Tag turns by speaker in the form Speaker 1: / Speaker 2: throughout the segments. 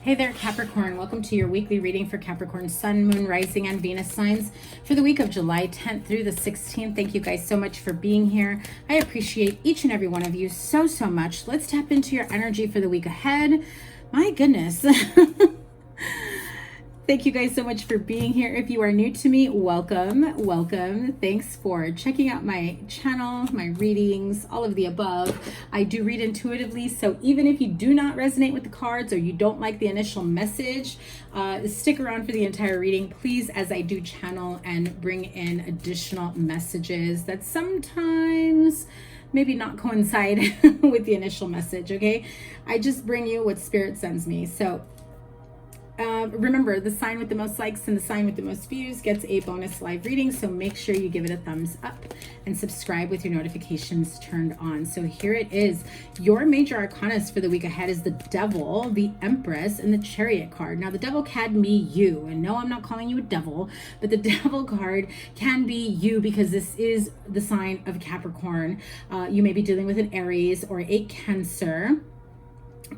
Speaker 1: Hey there, Capricorn. Welcome to your weekly reading for Capricorn Sun, Moon, Rising, and Venus signs for the week of July 10th through the 16th. Thank you guys so much for being here. I appreciate each and every one of you so much. Let's tap into your energy for the week ahead. My goodness. Thank you guys so much for being here. If you are new to me, welcome. Thanks for checking out my channel, my readings, all of the above. I do read intuitively, so even if you do not resonate with the cards or you don't like the initial message, stick around for the entire reading, please, as I do channel and bring in additional messages that sometimes maybe not coincide with the initial message, okay? I just bring you what Spirit sends me. So remember, the sign with the most likes and the sign with the most views gets a bonus live reading, so make sure you give it a thumbs up and subscribe with your notifications turned on. So here it is. Your major arcanas for the week ahead is the Devil, the Empress, and the Chariot card. Now, the Devil can be you, and no, I'm not calling you a devil, but the Devil card can be you because this is the sign of Capricorn. You may be dealing with an Aries or a Cancer.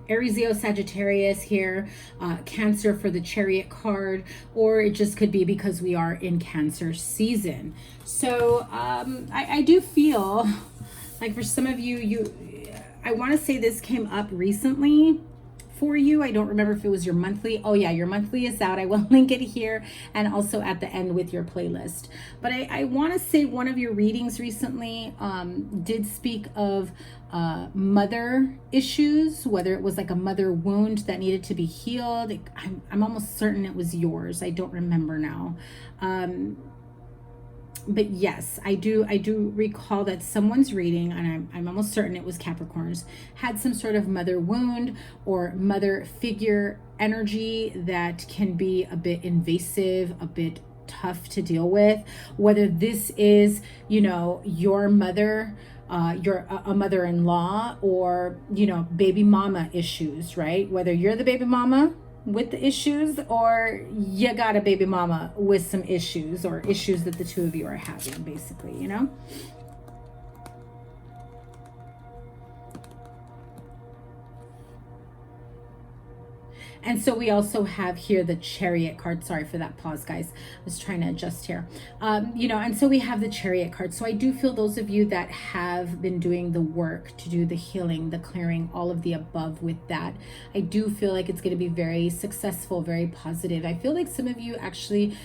Speaker 1: Aries, Leo, Sagittarius here, Cancer for the Chariot card, or it just could be because we are in Cancer season. So I do feel like for some of you, I want to say this came up recently for you. I don't remember if it was your monthly. Oh yeah, your monthly is out. I will link it here and also at the end with your playlist. But I want to say one of your readings recently did speak of mother issues, whether it was like a mother wound that needed to be healed. I'm almost certain it was yours. I don't remember now. But yes, I do recall that someone's reading, and I'm almost certain it was Capricorn's, had some sort of mother wound or mother figure energy that can be a bit invasive, a bit tough to deal with. Whether this is, you know, your mother, you're a mother-in-law, or, you know, baby mama issues, right? Whether you're the baby mama with the issues or you got a baby mama with some issues, or issues that the two of you are having, basically, you know? And so we also have here the Chariot card. Sorry for that pause, guys. I was trying to adjust here. You know, and so we have the Chariot card. So I do feel those of you that have been doing the work to do the healing, the clearing, all of the above with that, I do feel like it's going to be very successful, very positive. I feel like some of you actually,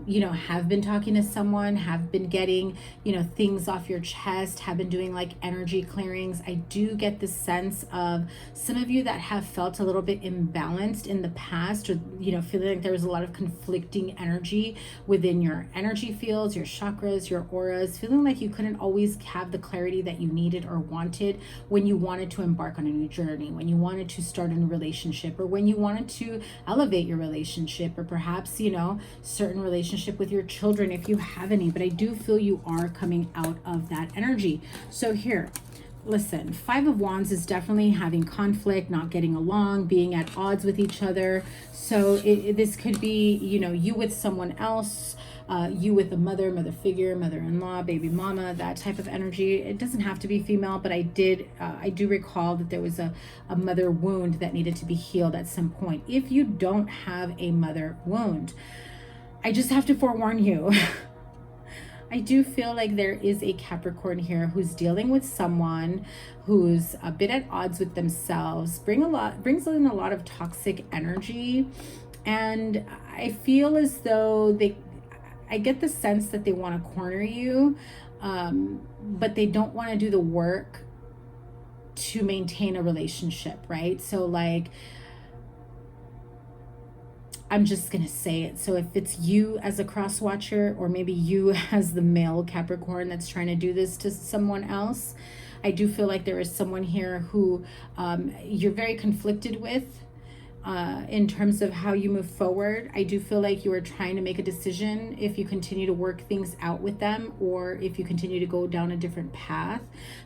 Speaker 1: you know, have been talking to someone, have been getting, you know, things off your chest, have been doing like energy clearings. I do get the sense of some of you that have felt a little bit imbalanced in the past, or, you know, feeling like there was a lot of conflicting energy within your energy fields, your chakras, your auras, feeling like you couldn't always have the clarity that you needed or wanted when you wanted to embark on a new journey, when you wanted to start a new relationship, or when you wanted to elevate your relationship, or perhaps, you know, certain relationship with your children if you have any. But I do feel you are coming out of that energy. So here, listen, Five of Wands is definitely having conflict, not getting along, being at odds with each other. So this could be, you know, you with someone else, you with a mother figure, mother-in-law, baby mama, that type of energy. It doesn't have to be female, but I do recall that there was a mother wound that needed to be healed at some point. If you don't have a mother wound, I just have to forewarn you. I do feel like there is a Capricorn here who's dealing with someone who's a bit at odds with themselves, brings in a lot of toxic energy, and I feel as though I get the sense that they want to corner you, but they don't want to do the work to maintain a relationship, right? So like, I'm just going to say it. So if it's you as a cross watcher, or maybe you as the male Capricorn that's trying to do this to someone else, I do feel like there is someone here who you're very conflicted with in terms of how you move forward. I do feel like you are trying to make a decision if you continue to work things out with them, or if you continue to go down a different path,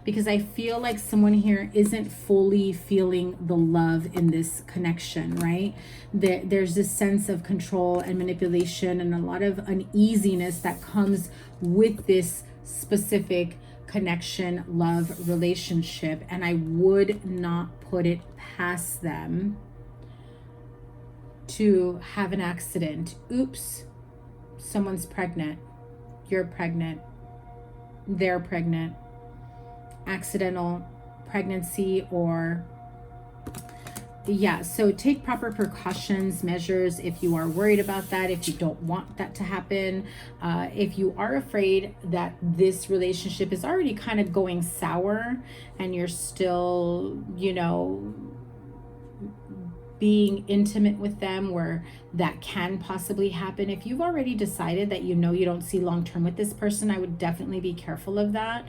Speaker 1: because I feel like someone here isn't fully feeling the love in this connection, right? There's this sense of control and manipulation and a lot of uneasiness that comes with this specific connection, love, relationship, and I would not put it past them to have an accident. Oops, someone's pregnant. You're pregnant. They're pregnant. Accidental pregnancy, or yeah, so take proper precautions, measures if you are worried about that, if you don't want that to happen. If you are afraid that this relationship is already kind of going sour and you're still, you know, being intimate with them where that can possibly happen. If you've already decided that you know you don't see long term with this person, I would definitely be careful of that,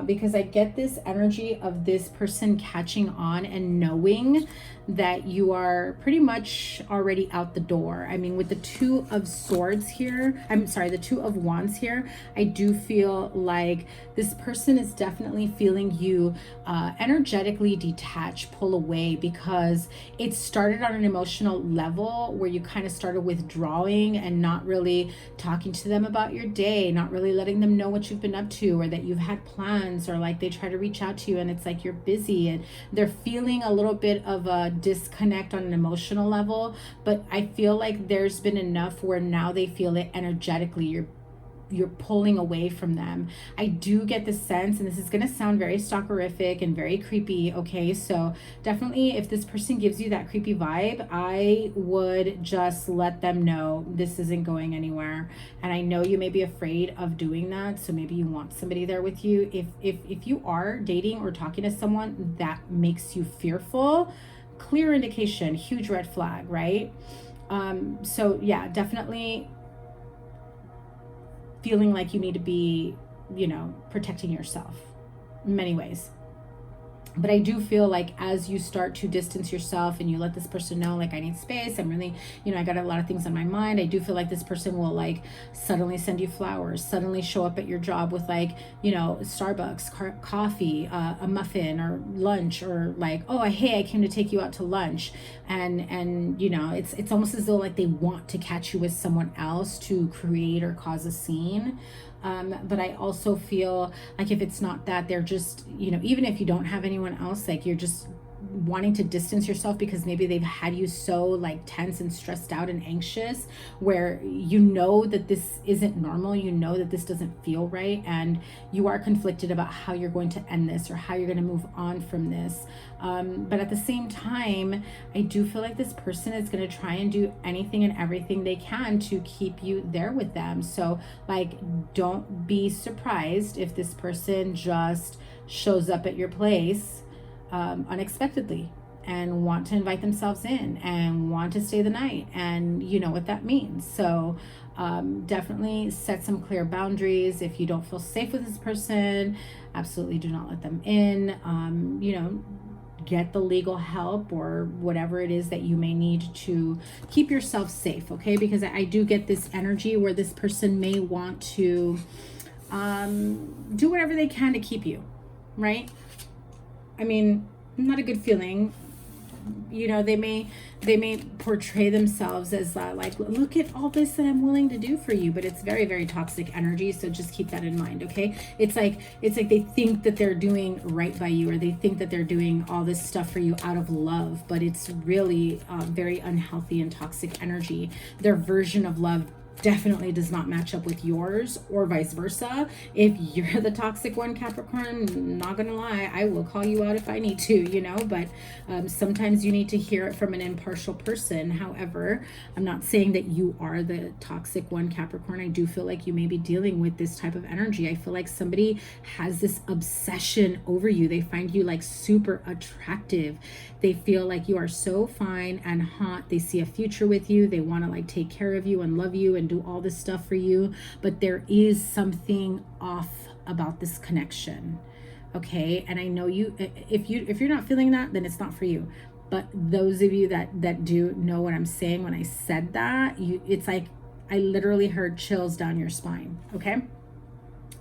Speaker 1: because I get this energy of this person catching on and knowing that you are pretty much already out the door. I mean, with the Two of Swords here, I'm sorry, the Two of Wands here, I do feel like this person is definitely feeling you energetically detach, pull away, because it started on an emotional level where you kind of started withdrawing and not really talking to them about your day, not really letting them know what you've been up to, or that you've had plans, or like they try to reach out to you and it's like you're busy, and they're feeling a little bit of a disconnect on an emotional level. But I feel like there's been enough where now they feel it energetically. You're pulling away from them. I do get the sense, and this is going to sound very stalkerific and very creepy, okay? So definitely if this person gives you that creepy vibe, I would just let them know this isn't going anywhere. And I know you may be afraid of doing that, so maybe you want somebody there with you. If you are dating or talking to someone that makes you fearful, clear indication, huge red flag, right? So yeah, definitely feeling like you need to be, you know, protecting yourself in many ways. But I do feel like as you start to distance yourself and you let this person know, like, I need space, I'm really, you know, I got a lot of things on my mind, I do feel like this person will like suddenly send you flowers, suddenly show up at your job with like, you know, Starbucks, coffee, a muffin, or lunch, or like, oh, hey, I came to take you out to lunch. And you know, it's almost as though like they want to catch you with someone else to create or cause a scene. But I also feel like if it's not that, they're just, you know, even if you don't have anyone else, like you're just wanting to distance yourself because maybe they've had you so like tense and stressed out and anxious, where you know that this isn't normal, you know that this doesn't feel right, and you are conflicted about how you're going to end this or how you're going to move on from this. But at the same time, I do feel like this person is going to try and do anything and everything they can to keep you there with them. So like, don't be surprised if this person just shows up at your place unexpectedly and want to invite themselves in and want to stay the night, and you know what that means. So definitely set some clear boundaries. If you don't feel safe with this person, absolutely do not let them in. You know, get the legal help or whatever it is that you may need to keep yourself safe, okay? Because I do get this energy where this person may want to do whatever they can to keep you, right? I mean, not a good feeling. You know, they may portray themselves as like, look at all this that I'm willing to do for you, but it's very, very toxic energy. So just keep that in mind, okay? It's like they think that they're doing right by you, or they think that they're doing all this stuff for you out of love, but it's really very unhealthy and toxic energy. Their version of love definitely does not match up with yours, or vice versa. If you're the toxic one, Capricorn, not gonna lie, I will call you out if I need to, you know, but sometimes you need to hear it from an impartial person. However, I'm not saying that you are the toxic one, Capricorn. I do feel like you may be dealing with this type of energy. I feel like somebody has this obsession over you. They find you like super attractive. They feel like you are so fine and hot. They see a future with you. They want to like take care of you and love you and do all this stuff for you, but there is something off about this connection, okay? And I know you, if you're not feeling that, then it's not for you. But those of you that do know what I'm saying when I said that, it's like I literally heard chills down your spine, okay?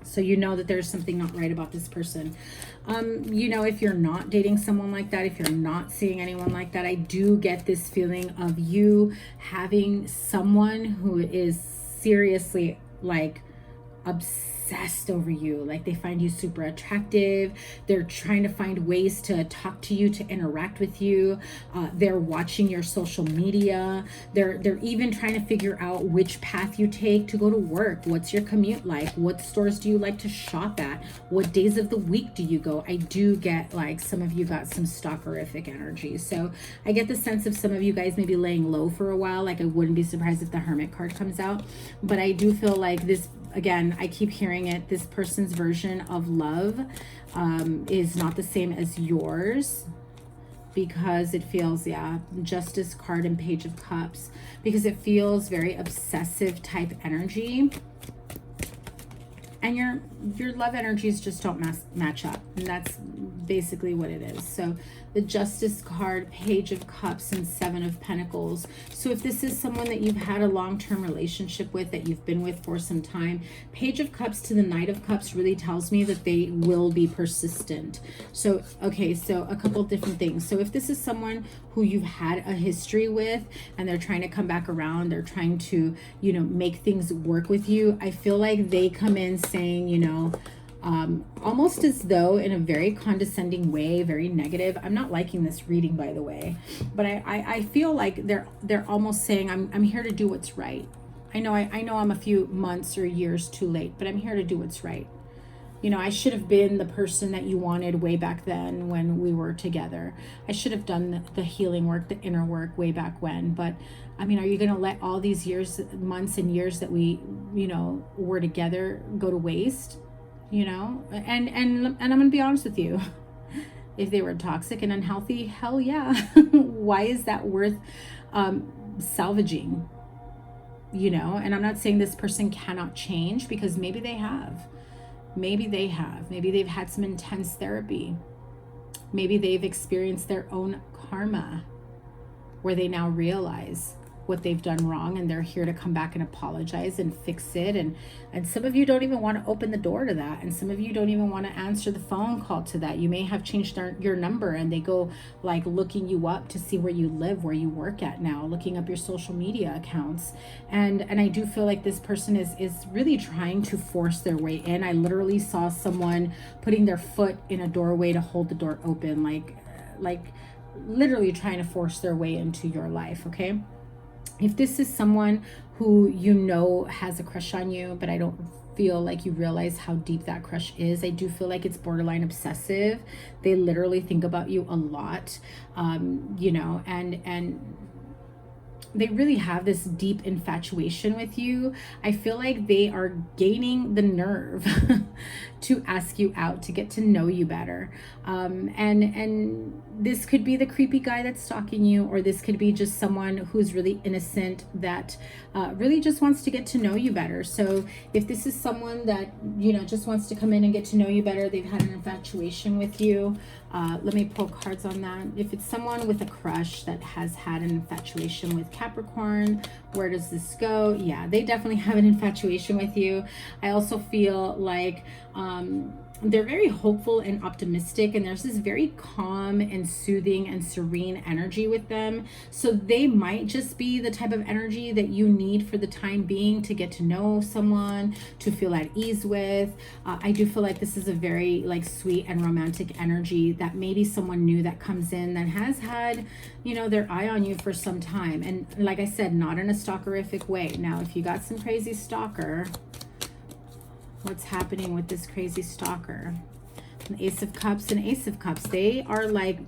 Speaker 1: So you know that there's something not right about this person. You know, if you're not dating someone like that, if you're not seeing anyone like that, I do get this feeling of you having someone who is seriously like obsessed over you. Like they find you super attractive. They're trying to find ways to talk to you, to interact with you. They're watching your social media. They're even trying to figure out which path you take to go to work. What's your commute like? What stores do you like to shop at? What days of the week do you go? I do get like some of you got some stalkerific energy. So I get the sense of some of you guys maybe laying low for a while. Like I wouldn't be surprised if the Hermit card comes out. But I do feel like this, again, I keep hearing it, this person's version of love is not the same as yours, because it feels, yeah, Justice card and Page of Cups, because it feels very obsessive type energy. And your love energies just don't match up. And that's basically what it is. So the Justice card, Page of Cups, and Seven of Pentacles. So if this is someone that you've had a long-term relationship with, that you've been with for some time, Page of Cups to the Knight of Cups really tells me that they will be persistent. So, okay, so a couple different things. So if this is someone who you've had a history with and they're trying to come back around, they're trying to, you know, make things work with you, I feel like they come in saying, you know, almost as though in a very condescending way, very negative. I'm not liking this reading, by the way, but I feel like they're almost saying, I'm here to do what's right. I know I'm a few months or years too late, but I'm here to do what's right. You know, I should have been the person that you wanted way back then when we were together. I should have done the healing work, the inner work way back when. But I mean, are you going to let all these years, months and years that we, you know, were together go to waste? You know, and I'm going to be honest with you. If they were toxic and unhealthy, hell yeah. Why is that worth salvaging? You know, and I'm not saying this person cannot change, because maybe they have. Maybe they have. Maybe they've had some intense therapy. Maybe they've experienced their own karma, where they now realize what they've done wrong, and they're here to come back and apologize and fix it. And some of you don't even want to open the door to that, and some of you don't even want to answer the phone call to that. You may have changed your number, and they go like looking you up to see where you live, where you work at now, looking up your social media accounts. And I do feel like this person is really trying to force their way in. I literally saw someone putting their foot in a doorway to hold the door open, like literally trying to force their way into your life. Okay, if this is someone who you know has a crush on you, but I don't feel like you realize how deep that crush is. I do feel like it's borderline obsessive. They literally think about you a lot, you know, and they really have this deep infatuation with you. I feel like they are gaining the nerve to ask you out, to get to know you better. And this could be the creepy guy that's stalking you, or this could be just someone who's really innocent that really just wants to get to know you better. So if this is someone that, you know, just wants to come in and get to know you better, they've had an infatuation with you. Let me pull cards on that. If it's someone with a crush that has had an infatuation with Capricorn, where does this go? Yeah, they definitely have an infatuation with you. I also feel like they're very hopeful and optimistic, and there's this very calm and soothing and serene energy with them. So they might just be the type of energy that you need for the time being to get to know someone, to feel at ease with. I do feel like this is a very like sweet and romantic energy that maybe someone new that comes in that has had, you know, their eye on you for some time. And like I said, not in a stalkerific way. Now, if you got some crazy stalker, what's happening with this crazy stalker? An Ace of Cups and Ace of Cups. They are like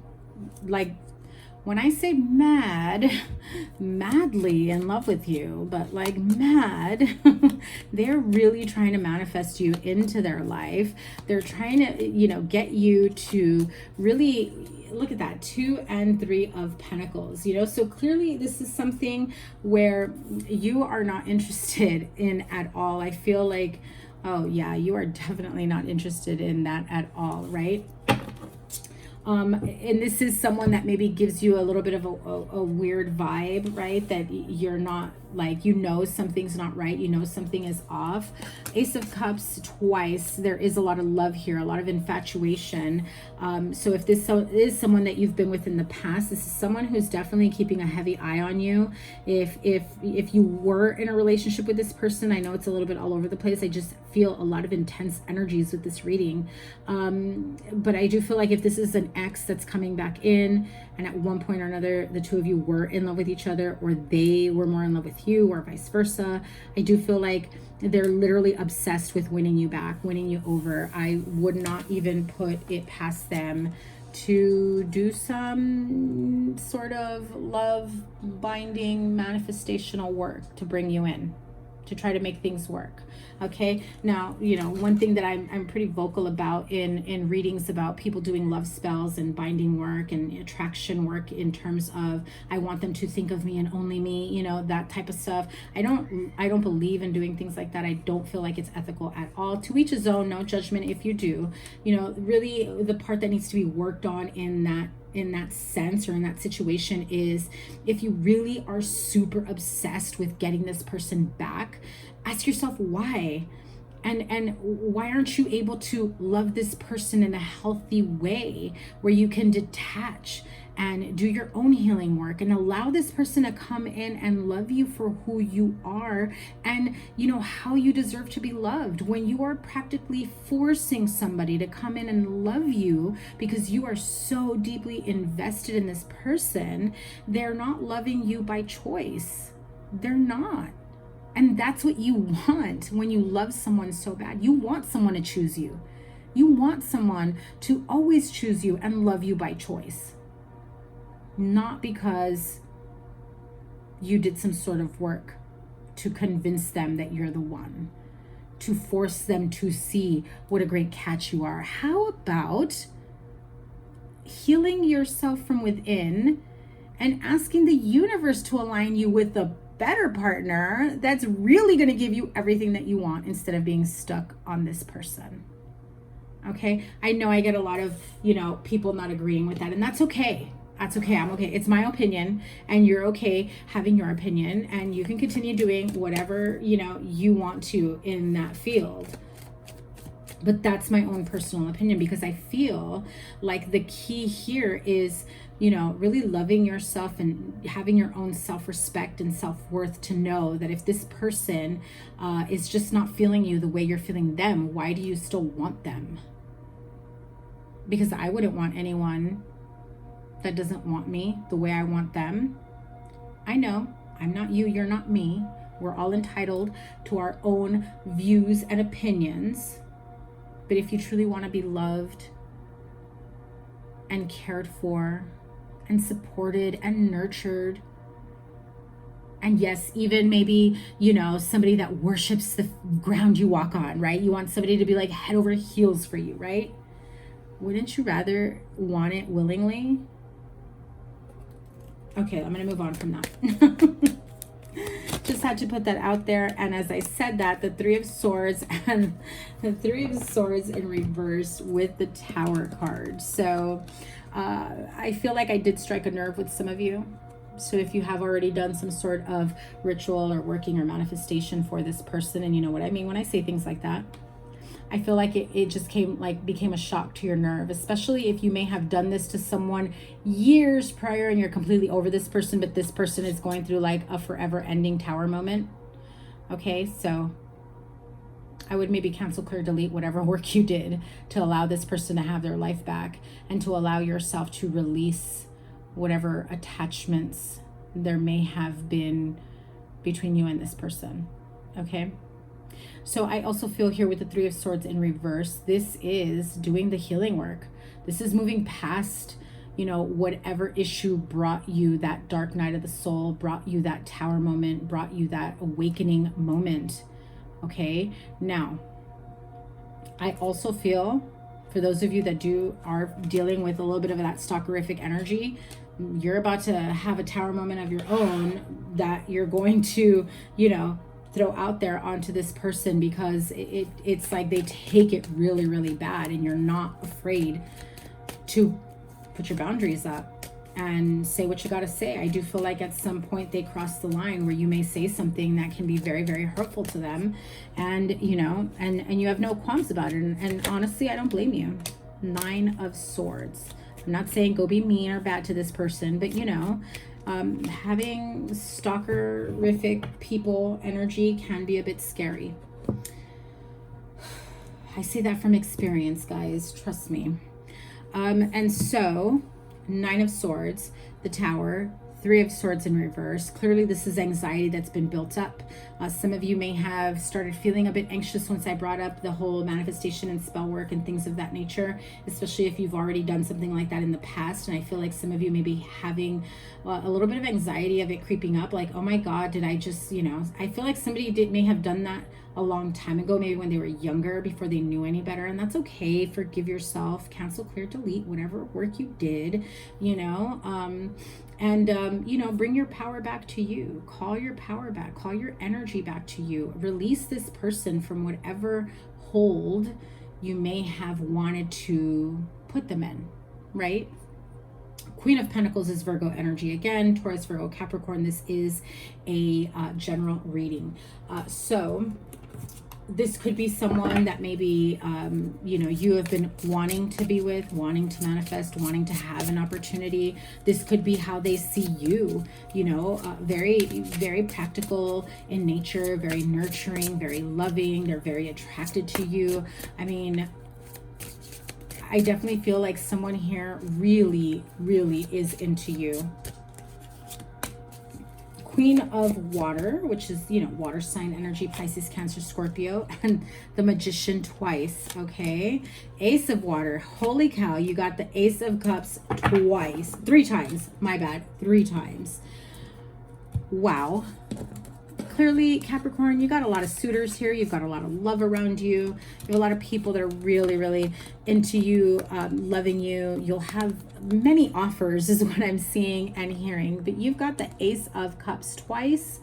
Speaker 1: when I say madly in love with you, but like mad, they're really trying to manifest you into their life. They're trying to, you know, get you to really look at that 2 and 3 of Pentacles, you know. So clearly this is something where you are not interested in at all. I feel like, oh yeah, you are definitely not interested in that at all, right? And this is someone that maybe gives you a little bit of a weird vibe, right? That you're not like, you know, something's not right. You know, something is off. Ace of Cups twice. There is a lot of love here, a lot of infatuation. So if this is someone that you've been with in the past, this is someone who's definitely keeping a heavy eye on you. If you were in a relationship with this person, I know it's a little bit all over the place. I just feel a lot of intense energies with this reading. But I do feel like if this is an ex that's coming back in, and at one point or another, the two of you were in love with each other, or they were more in love with you, or vice versa, I do feel like they're literally obsessed with winning you back, winning you over. I would not even put it past them to do some sort of love binding manifestational work to bring you in, to try to make things work. Okay, now, you know, one thing that I'm pretty vocal about in readings about people doing love spells and binding work and attraction work, in terms of, I want them to think of me and only me, you know, that type of stuff. I don't believe in doing things like that. I don't feel like it's ethical at all. To each his own, no judgment if you do. You know, really the part that needs to be worked on in that sense, or in that situation, is if you really are super obsessed with getting this person back, ask yourself why. And why aren't you able to love this person in a healthy way, where you can detach and do your own healing work and allow this person to come in and love you for who you are, and you know how you deserve to be loved? When you are practically forcing somebody to come in and love you because you are so deeply invested in this person, they're not loving you by choice. They're not. And that's what you want when you love someone so bad. You want someone to choose you. You want someone to always choose you and love you by choice. Not because you did some sort of work to convince them that you're the one, to force them to see what a great catch you are. How about healing yourself from within and asking the universe to align you with the better partner that's really going to give you everything that you want, instead of being stuck on this person? Okay, I know I get a lot of, you know, people not agreeing with that, and that's okay. That's okay. I'm okay. It's my opinion, and you're okay having your opinion, and you can continue doing whatever, you know, you want to in that field. But that's my own personal opinion, because I feel like the key here is, you know, really loving yourself and having your own self-respect and self-worth, to know that if this person is just not feeling you the way you're feeling them, why do you still want them? Because I wouldn't want anyone that doesn't want me the way I want them. I know I'm not you, you're not me. We're all entitled to our own views and opinions. But if you truly want to be loved and cared for and supported and nurtured, and yes, even maybe, you know, somebody that worships the ground you walk on, right? You want somebody to be like head over heels for you, right? Wouldn't you rather want it willingly? Okay, I'm going to move on from that. Just had to put that out there. And as I said that, the Three of Swords, and the Three of Swords in reverse with the Tower card. So I feel like I did strike a nerve with some of you. So if you have already done some sort of ritual or working or manifestation for this person, and you know what I mean when I say things like that, I feel like it just became a shock to your nerve, especially if you may have done this to someone years prior and you're completely over this person, but this person is going through like a forever ending tower moment. Okay, so I would maybe cancel, clear, delete whatever work you did to allow this person to have their life back, and to allow yourself to release whatever attachments there may have been between you and this person. Okay. So I also feel here with the Three of Swords in reverse, this is doing the healing work. This is moving past, you know, whatever issue brought you that dark night of the soul, brought you that tower moment, brought you that awakening moment. Okay. Now, I also feel for those of you that are dealing with a little bit of that stalkerific energy, you're about to have a tower moment of your own that you're going to, you know, throw out there onto this person, because it's like they take it really, really bad, and you're not afraid to put your boundaries up and say what you got to say. I do feel like at some point they cross the line where you may say something that can be very, very hurtful to them, and you know, and you have no qualms about it. And honestly, I don't blame you. 9 of Swords. I'm not saying go be mean or bad to this person, but you know, having stalkerific people energy can be a bit scary. I say that from experience, guys, trust me. And so 9 of Swords, the Tower, 3 of Swords in reverse. Clearly this is anxiety that's been built up. Some of you may have started feeling a bit anxious once I brought up the whole manifestation and spell work and things of that nature, especially if you've already done something like that in the past. And I feel like some of you may be having a little bit of anxiety of it creeping up, like, oh my God, did I just, you know, I feel like somebody may have done that a long time ago, maybe when they were younger, before they knew any better. And that's okay. Forgive yourself, cancel, clear, delete, whatever work you did, you know, you know, bring your power back to you. Call your power back, call your energy back to you. Release this person from whatever hold you may have wanted to put them in, right? Queen of Pentacles is Virgo energy again. Taurus, Virgo, Capricorn. This is a general reading. So this could be someone that maybe, you know, you have been wanting to be with, wanting to manifest, wanting to have an opportunity. This could be how they see you, you know, very, very practical in nature, very nurturing, very loving. They're very attracted to you. I mean, I definitely feel like someone here really, really is into you. Queen of Water, which is, you know, water sign energy, Pisces, Cancer, Scorpio, and the Magician twice, okay? Ace of Water, holy cow, you got the Ace of Cups twice, 3 times, my bad, 3 times. Wow. Clearly, Capricorn, you got a lot of suitors here. You've got a lot of love around you. You have a lot of people that are really, really into you, loving you. You'll have many offers is what I'm seeing and hearing. But you've got the Ace of Cups twice.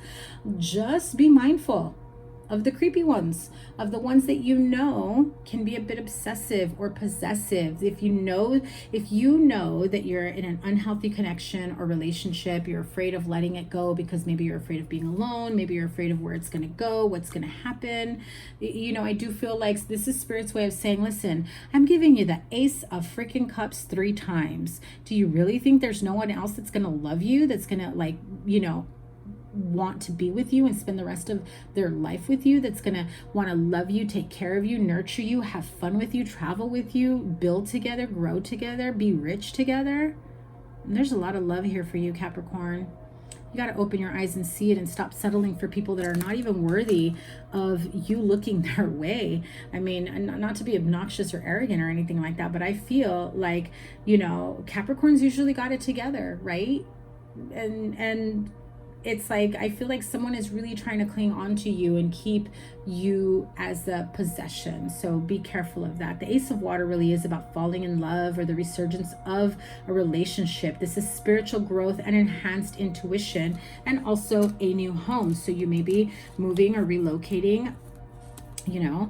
Speaker 1: Just be mindful of the creepy ones, of the ones that you know can be a bit obsessive or possessive. If you know that you're in an unhealthy connection or relationship, you're afraid of letting it go because maybe you're afraid of being alone, maybe you're afraid of where it's going to go, what's going to happen. You know, I do feel like this is Spirit's way of saying, listen, I'm giving you the Ace of freaking Cups 3 times. Do you really think there's no one else that's going to love you, that's going to, like, you know, want to be with you and spend the rest of their life with you, that's gonna want to love you, take care of you, nurture you, have fun with you, travel with you, build together, grow together, be rich together? And there's a lot of love here for you, Capricorn. You got to open your eyes and see it and stop settling for people that are not even worthy of you looking their way. I mean, not to be obnoxious or arrogant or anything like that, but I feel like, you know, Capricorns usually got it together, right? And it's like, I feel like someone is really trying to cling on to you and keep you as a possession. So be careful of that. The Ace of Water really is about falling in love or the resurgence of a relationship. This is spiritual growth and enhanced intuition, and also a new home. So you may be moving or relocating, you know.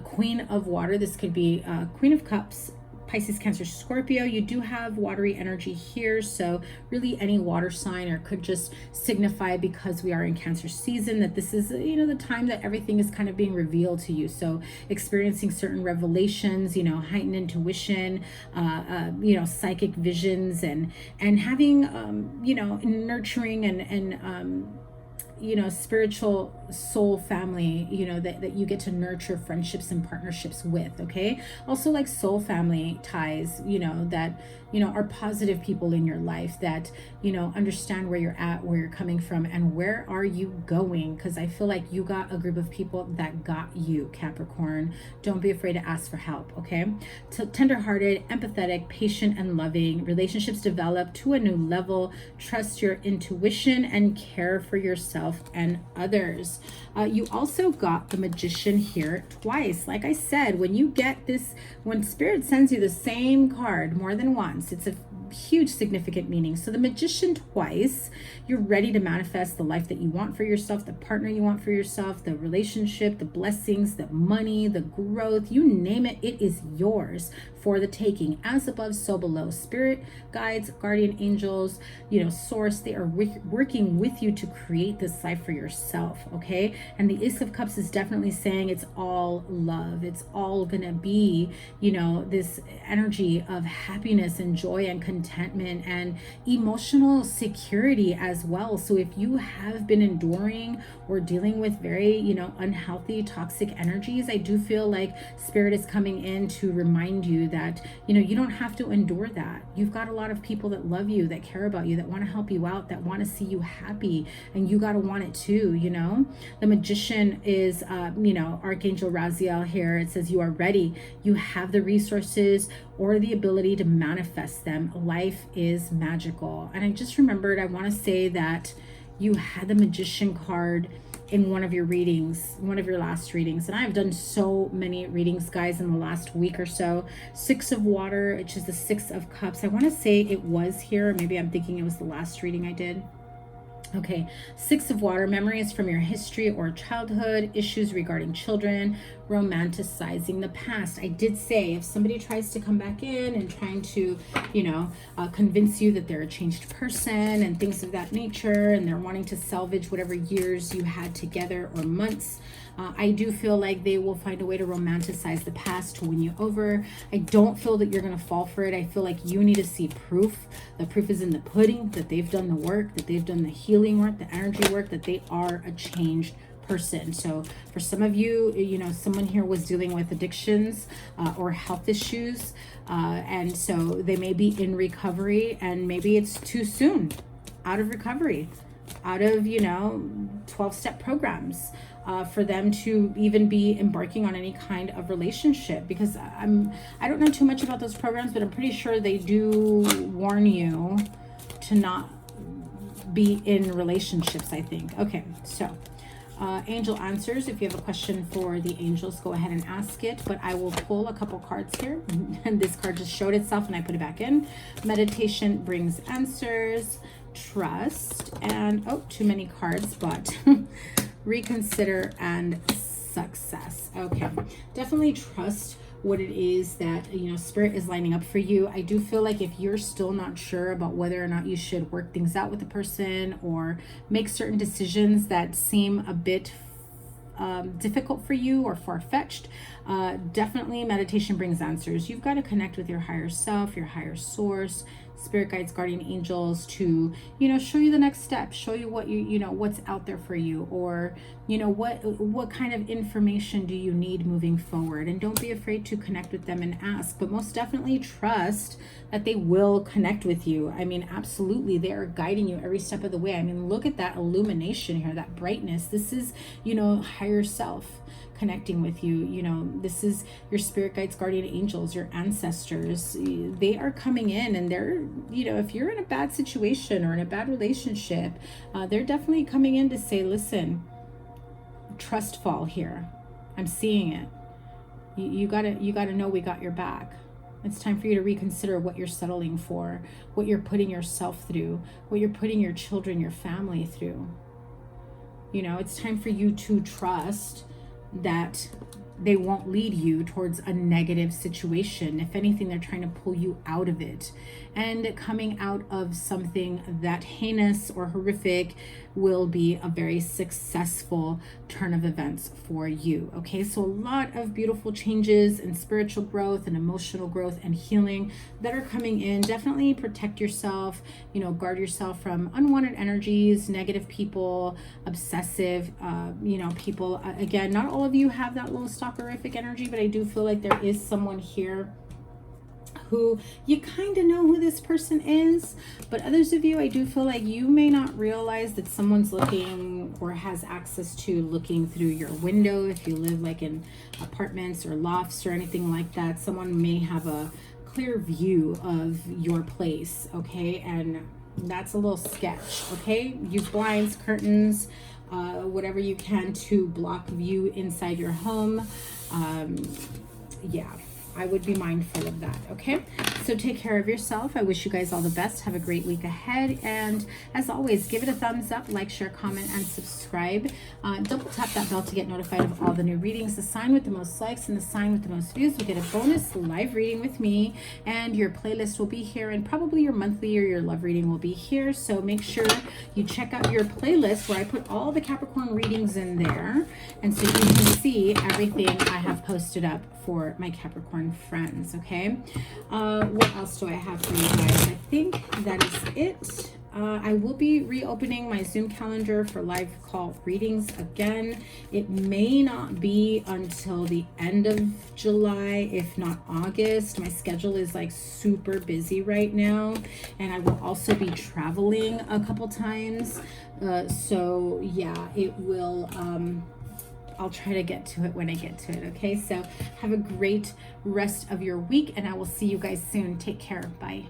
Speaker 1: Queen of Water, this could be Queen of Cups, Pisces, Cancer, Scorpio. You do have watery energy here, so really any water sign, or could just signify, because we are in Cancer season, that this is, you know, the time that everything is kind of being revealed to you. So experiencing certain revelations, you know, heightened intuition, you know, psychic visions, and having you know, nurturing and you know, spiritual soul family, you know, that you get to nurture friendships and partnerships with, okay? Also like soul family ties, you know, that, you know, are positive people in your life that, you know, understand where you're at, where you're coming from, and where are you going? Because I feel like you got a group of people that got you, Capricorn. Don't be afraid to ask for help, okay? Tenderhearted, empathetic, patient, and loving. Relationships develop to a new level. Trust your intuition and care for yourself and others. You also got the Magician here twice. Like I said, when you get this, when Spirit sends you the same card more than once, it's a huge significant meaning. So the Magician twice, you're ready to manifest the life that you want for yourself, the partner you want for yourself, the relationship, the blessings, the money, the growth, you name it, it is yours. for the taking, as above, so below. Spirit guides, guardian angels, you know, source, they are working with you to create this life for yourself, okay? And the Ace of Cups is definitely saying it's all love. It's all gonna be, you know, this energy of happiness and joy and contentment and emotional security as well. So if you have been enduring or dealing with very, you know, unhealthy, toxic energies, I do feel like Spirit is coming in to remind you that, you know, you don't have to endure that. You've got a lot of people that love you, that care about you, that want to help you out, that want to see you happy, and you got to want it too, you know? The Magician is, you know, Archangel Raziel here. It says you are ready. You have the resources or the ability to manifest them. Life is magical. And I just remembered, I want to say that you had the Magician card in one of your readings, one of your last readings. And I've done so many readings, guys, in the last week or so. Six of Water, which is the Six of Cups. I want to say it was here. Maybe I'm thinking it was the last reading I did. Okay, Six of Water, memories from your history or childhood, issues regarding children, romanticizing the past. I did say if somebody tries to come back in and trying to, you know, convince you that they're a changed person and things of that nature, and they're wanting to salvage whatever years you had together or months, I do feel like they will find a way to romanticize the past, to win you over. I don't feel that you're going to fall for it. I feel like you need to see proof. The proof is in the pudding, that they've done the work, that they've done the healing work, the energy work, that they are a changed person. So for some of you, you know, someone here was dealing with addictions or health issues. And so they may be in recovery, and maybe it's too soon out of recovery, out of, you know, 12-step programs. For them to even be embarking on any kind of relationship, because I don't know too much about those programs, but I'm pretty sure they do warn you to not be in relationships, I think. Okay, so angel answers. If you have a question for the angels, go ahead and ask it, but I will pull a couple cards here. And this card just showed itself and I put it back in. Meditation brings answers, trust, and oh, too many cards, but reconsider and success. Okay, definitely trust what it is that, you know, Spirit is lining up for you. I do feel like if you're still not sure about whether or not you should work things out with the person or make certain decisions that seem a bit difficult for you or far-fetched, definitely meditation brings answers. You've got to connect with your higher self, your higher source, spirit guides, guardian angels, to, you know, show you the next step, show you what you know, what's out there for you, or, you know, what kind of information do you need moving forward. And don't be afraid to connect with them and ask, but most definitely trust that they will connect with you. I mean, absolutely, they are guiding you every step of the way. I mean, look at that illumination here, that brightness. This is, you know, higher self connecting with you. You know, this is your spirit guides, guardian angels, your ancestors. They are coming in, and they're, you know, if you're in a bad situation or in a bad relationship, they're definitely coming in to say, listen, trust fall here. I'm seeing it. You gotta know we got your back. It's time for you to reconsider what you're settling for, what you're putting yourself through, what you're putting your children, your family through. You know, it's time for you to trust that they won't lead you towards a negative situation. If anything, they're trying to pull you out of it. And coming out of something that heinous or horrific will be a very successful turn of events for you. Okay, so a lot of beautiful changes and spiritual growth and emotional growth and healing that are coming in. Definitely protect yourself, you know, guard yourself from unwanted energies, negative people, obsessive, you know, people. Again, not all of you have that little stalkerific energy, but I do feel like there is someone here who you kind of know who this person is, but others of you, I do feel like you may not realize that someone's looking or has access to looking through your window. If you live like in apartments or lofts or anything like that, someone may have a clear view of your place, okay? And that's a little sketch, okay? Use blinds, curtains, whatever you can to block view inside your home. Yeah. I would be mindful of that, okay? So take care of yourself. I wish you guys all the best. Have a great week ahead. And as always, give it a thumbs up, like, share, comment, and subscribe. Double tap that bell to get notified of all the new readings. The sign with the most likes and the sign with the most views will get a bonus live reading with me. And your playlist will be here, and probably your monthly or your love reading will be here. So make sure you check out your playlist where I put all the Capricorn readings in there. And so you can see everything I have posted up for my Capricorn friends, okay? What else do I have for you guys? I think that is it. I will be reopening my Zoom calendar for live call readings again. It may not be until the end of July, if not August. My schedule is like super busy right now, and I will also be traveling a couple times. So yeah, it will, I'll try to get to it when I get to it, okay? So have a great rest of your week, and I will see you guys soon. Take care. Bye.